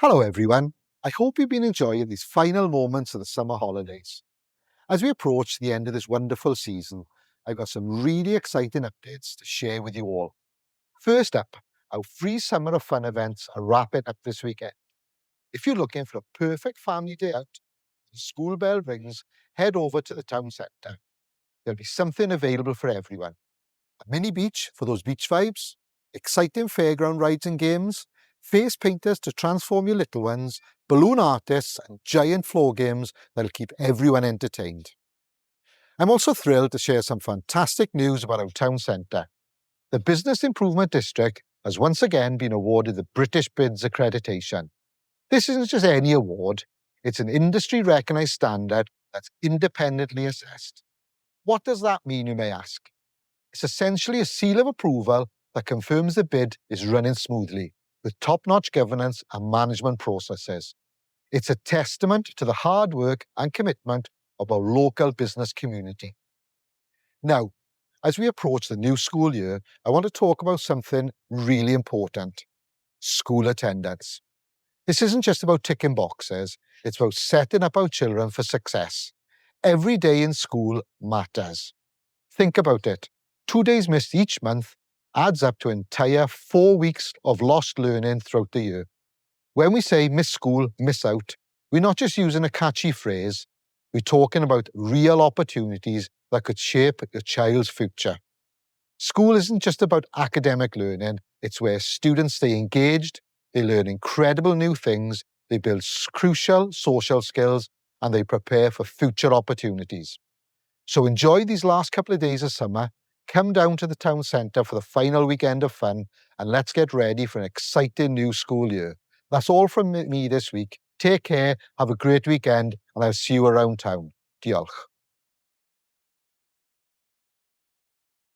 Hello everyone, I hope you've been enjoying these final moments of the summer holidays. As we approach the end of this wonderful season, I've got some really exciting updates to share with you all. First up, our free Summer of Fun events are wrapping up this weekend. If you're looking for a perfect family day out, the school bell rings, head over to the town centre. There'll be something available for everyone. A mini beach for those beach vibes, exciting fairground rides and games, face painters to transform your little ones, balloon artists and giant floor games that'll keep everyone entertained. I'm also thrilled to share some fantastic news about our town centre. The Business Improvement District has once again been awarded the British Bids accreditation. This isn't just any award, it's an industry recognised standard that's independently assessed. What does that mean, you may ask? It's essentially a seal of approval that confirms the bid is running smoothly, with top-notch governance and management processes. It's a testament to the hard work and commitment of our local business community. Now, as we approach the new school year, I want to talk about something really important: school attendance. This isn't just about ticking boxes, it's about setting up our children for success. Every day in school matters. Think about it. 2 days missed each month adds up to an entire 4 weeks of lost learning throughout the year. When we say miss school, miss out, we're not just using a catchy phrase, we're talking about real opportunities that could shape your child's future. School isn't just about academic learning, it's where students stay engaged, they learn incredible new things, they build crucial social skills, and they prepare for future opportunities. So enjoy these last couple of days of summer, come down to the town centre for the final weekend of fun, and let's get ready for an exciting new school year. That's all from me this week. Take care, have a great weekend, and I'll see you around town. Diolch.